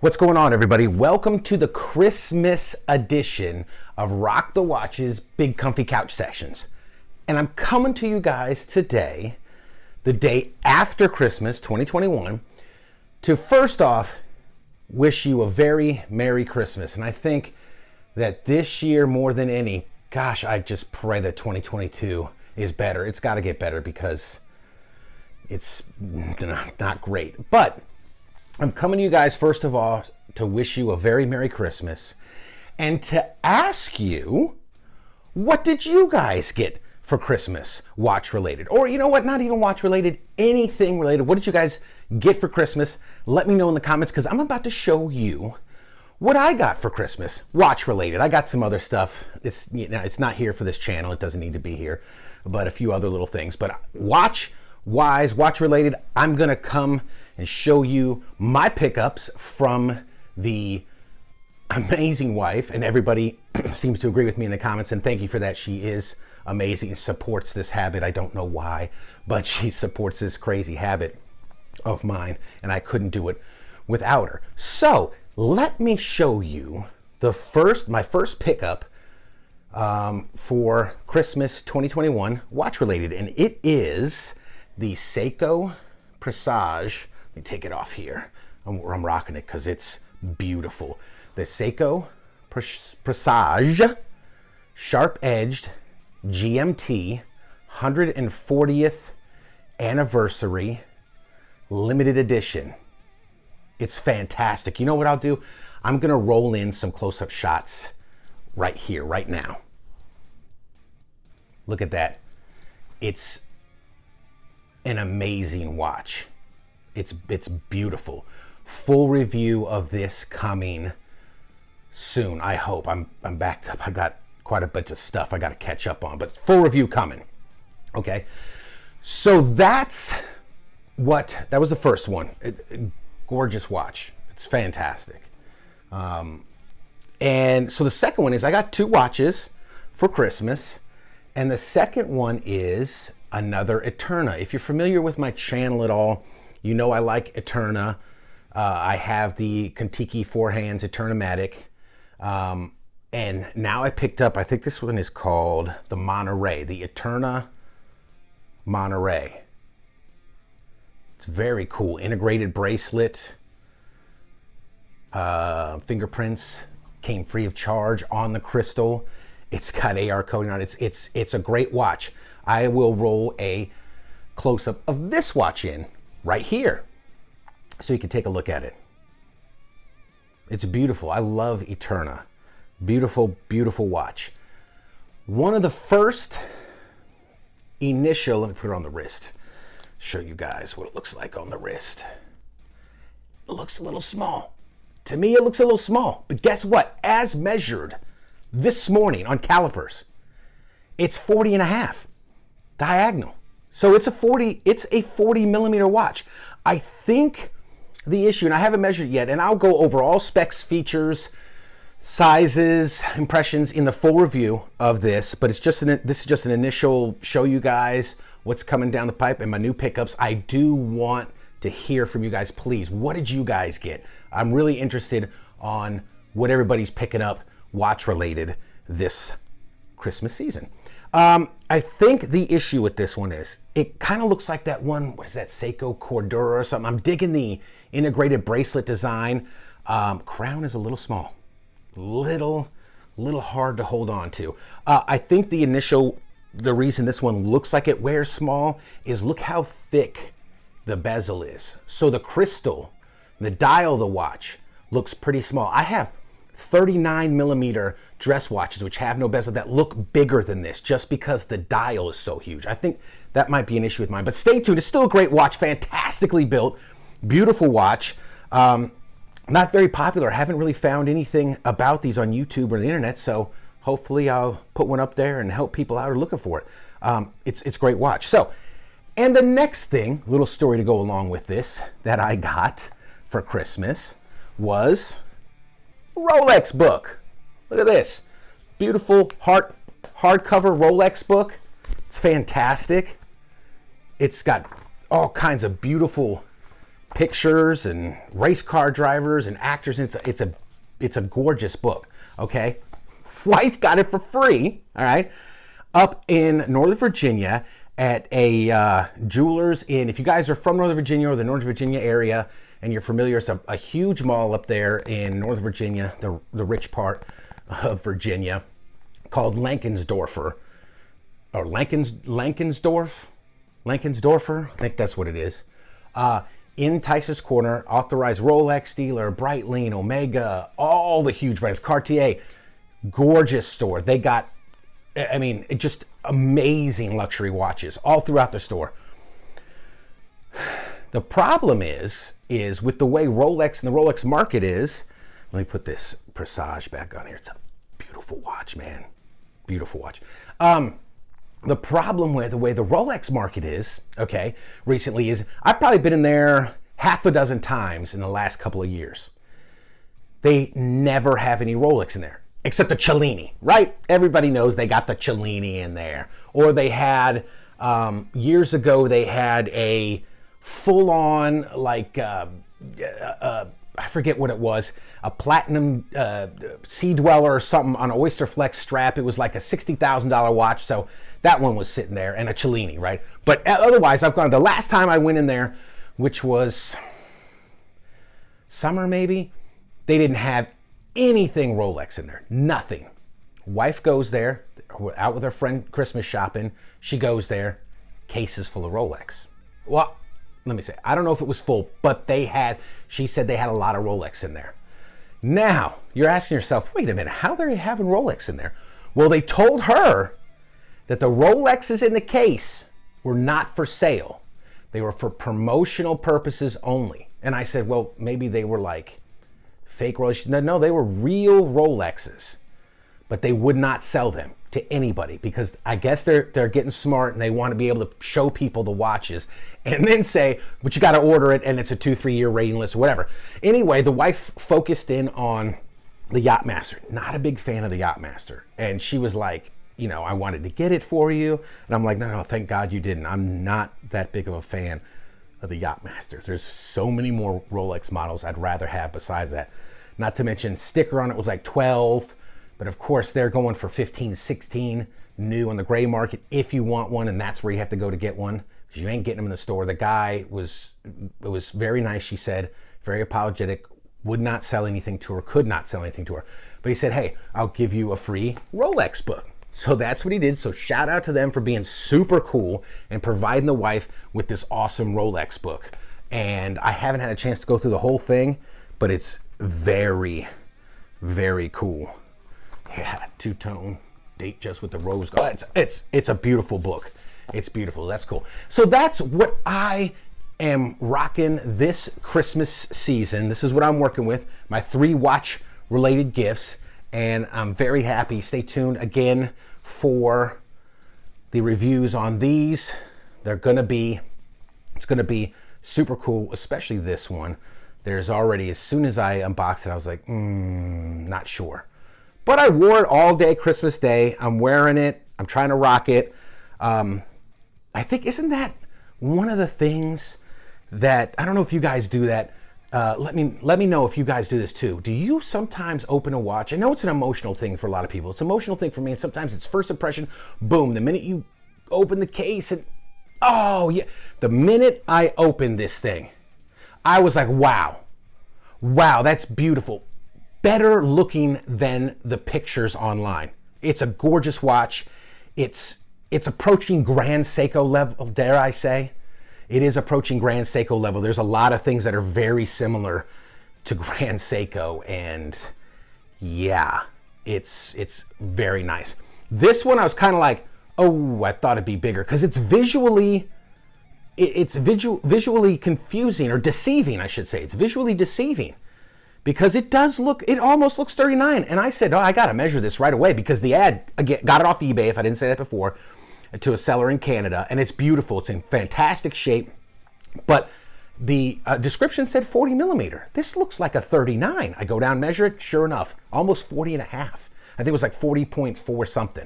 What's going on, everybody? Welcome to the Christmas edition of Rock the Watches Big Comfy Couch Sessions. And I'm coming to you guys today, the day after Christmas 2021, to first off wish you a very Merry Christmas. And I think that this year more than any, gosh, I just pray that 2022 is better. It's got to get better because it's not great. But I'm coming to you guys, first of all, to wish you a very Merry Christmas and to ask you, what did you guys get for Christmas watch related? Or you know what, not even watch related, anything related. What did you guys get for Christmas? Let me know in the comments because I'm about to show you what I got for Christmas watch related. I got some other stuff. It's not here for this channel. It doesn't need to be here, but a few other little things. But watch related, I'm gonna come and show you my pickups from the amazing wife, and everybody seems to agree with me in the comments, and thank you for that. She is amazing, supports this habit. I don't know why, but she supports this crazy habit of mine, and I couldn't do it without her. So let me show you my first pickup for Christmas 2021 watch related, and it is the Seiko Presage. Let me take it off here. I'm rocking it because it's beautiful. The Seiko Presage sharp-edged GMT 140th anniversary limited edition. It's fantastic. You know what I'll do? I'm gonna roll in some close-up shots right here, right now. Look at that. It's an amazing watch. It's beautiful. Full review of this coming soon, I hope. I'm backed up. I got quite a bunch of stuff I got to catch up on, but full review coming. Okay, so that was the first one. Gorgeous watch. It's fantastic. And so the second one is I got two watches for Christmas, and the second one is another Eterna. If you're familiar with my channel at all, you know I like Eterna. I have the Contiki 4-hands Eterna-matic. And now I picked up, I think this one is called the Monterey, the Eterna Monterey. It's very cool. Integrated bracelet. Fingerprints came free of charge on the crystal. It's got AR coating on it. It's a great watch. I will roll a close-up of this watch in right here so you can take a look at it. It's beautiful. I love Eterna. Beautiful, beautiful watch. One of the first initial, let me put it on the wrist, show you guys what it looks like on the wrist. It looks a little small. To me, it looks a little small, but guess what? As measured this morning on calipers, it's 40.5 diagonal. So it's a 40 millimeter watch. I think the issue, and I haven't measured it yet, and I'll go over all specs, features, sizes, impressions in the full review of this, but this is just an initial show you guys what's coming down the pipe and my new pickups. I do want to hear from you guys, please. What did you guys get? I'm really interested on what everybody's picking up watch related this Christmas season. I think the issue with this one is it kind of looks like that one, what is that, Seiko Cordura or something. I'm digging the integrated bracelet design. Crown is a little small, little hard to hold on to. I think the reason this one looks like it wears small is look how thick the bezel is. So the crystal, the dial of the watch looks pretty small. I have 39 millimeter dress watches which have no bezel that look bigger than this just because the dial is so huge. I think that might be an issue with mine, but stay tuned. It's still a great watch, fantastically built, beautiful watch. Not very popular. I haven't really found anything about these on YouTube or the internet, so hopefully I'll put one up there and help people out who are looking for it. It's a great watch. So, and the next thing, little story to go along with this that I got for Christmas was Rolex book. Look at this. Beautiful hardcover Rolex book. It's fantastic. It's got all kinds of beautiful pictures and race car drivers and actors. And it's a gorgeous book. Okay, wife got it for free. All right, up in Northern Virginia at a jeweler's in. If you guys are from Northern Virginia or the Northern Virginia area and you're familiar, it's a huge mall up there in Northern Virginia, the rich part of Virginia, called Lankensdorfer or Lankensdorfer. I think that's what it is. In Tice's Corner, authorized Rolex dealer, Breitling, Omega, all the huge brands, Cartier, gorgeous store. They got, I mean, just amazing luxury watches all throughout the store. The problem is with the way Rolex and the Rolex market is, let me put this Presage back on here. It's a beautiful watch, man. Beautiful watch. The problem with the way the Rolex market is, okay, recently is I've probably been in there half a dozen times in the last couple of years. They never have any Rolex in there, except the Cellini, right? Everybody knows they got the Cellini in there. Or they had, years ago, they had a full-on, like, I forget what it was, a platinum Sea Dweller or something on an Oyster Flex strap. It was like a $60,000 watch, so that one was sitting there, and a Cellini, right? But otherwise, I've gone, the last time I went in there, which was summer maybe, they didn't have anything Rolex in there, nothing. Wife goes there, out with her friend Christmas shopping, she goes there, cases full of Rolex. Well, let me say, I don't know if it was full, but she said they had a lot of Rolex in there. Now, you're asking yourself, wait a minute, how are they having Rolex in there? Well, they told her that the Rolexes in the case were not for sale. They were for promotional purposes only. And I said, well, maybe they were like fake Rolexes. No, they were real Rolexes, but they would not sell them to anybody because I guess they're getting smart and they want to be able to show people the watches and then say, but you got to order it and it's a 2-3 year rating list or whatever. Anyway, the wife focused in on the Yachtmaster. Not a big fan of the Yachtmaster. And she was like, you know, I wanted to get it for you. And I'm like, no, thank God you didn't. I'm not that big of a fan of the Yachtmaster. There's so many more Rolex models I'd rather have besides that. Not to mention sticker on it was like 12. But of course, they're going for 15, 16 new on the gray market if you want one, and that's where you have to go to get one because you ain't getting them in the store. The guy was very nice, she said, very apologetic, would not sell anything to her, could not sell anything to her. But he said, hey, I'll give you a free Rolex book. So that's what he did. So shout out to them for being super cool and providing the wife with this awesome Rolex book. And I haven't had a chance to go through the whole thing, but it's very, very cool. Yeah, two-tone date just with the rose gold. It's a beautiful book. It's beautiful. That's cool. So that's what I am rocking this Christmas season. This is what I'm working with, my 3 watch-related gifts, and I'm very happy. Stay tuned again for the reviews on these. It's going to be super cool, especially this one. There's already, as soon as I unboxed it, I was like, not sure. But I wore it all day Christmas Day. I'm wearing it. I'm trying to rock it. I think, isn't that one of the things that, I don't know if you guys do that. Let me know if you guys do this too. Do you sometimes open a watch? I know it's an emotional thing for a lot of people. It's an emotional thing for me, and sometimes it's first impression. Boom, the minute you open the case and, oh yeah. The minute I opened this thing, I was like, wow, that's beautiful. Better looking than the pictures online. It's a gorgeous watch. It's approaching Grand Seiko level, dare I say. It is approaching Grand Seiko level. There's a lot of things that are very similar to Grand Seiko, and yeah, it's very nice. This one I was kind of like, oh, I thought it'd be bigger because it's visually confusing or deceiving, I should say. It's visually deceiving. Because it almost looks 39. And I said, oh, I got to measure this right away because the ad, again, got it off eBay, if I didn't say that before, to a seller in Canada. And it's beautiful. It's in fantastic shape. But the description said 40 millimeter. This looks like a 39. I go down, measure it, sure enough, almost 40 and a half. I think it was like 40.4 something.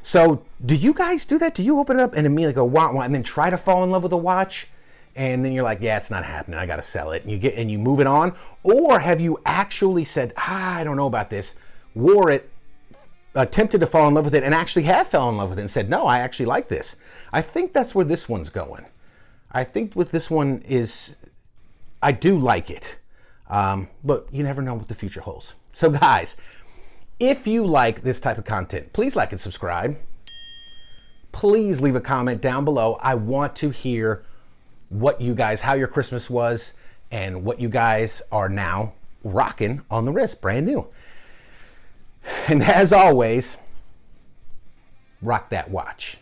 So do you guys do that? Do you open it up and immediately go, wow, and then try to fall in love with the watch? and then you're like, yeah, it's not happening, I gotta sell it, and you move it on? Or have you actually said, I don't know about this, wore it, attempted to fall in love with it, and actually have fell in love with it and said, no, I actually like this? I think that's where this one's going. I think with this one is, I do like it, but you never know what the future holds. So guys, if you like this type of content, please like and subscribe. Please leave a comment down below. I want to hear what you guys, how your Christmas was, and what you guys are now rocking on the wrist, brand new. And as always, rock that watch.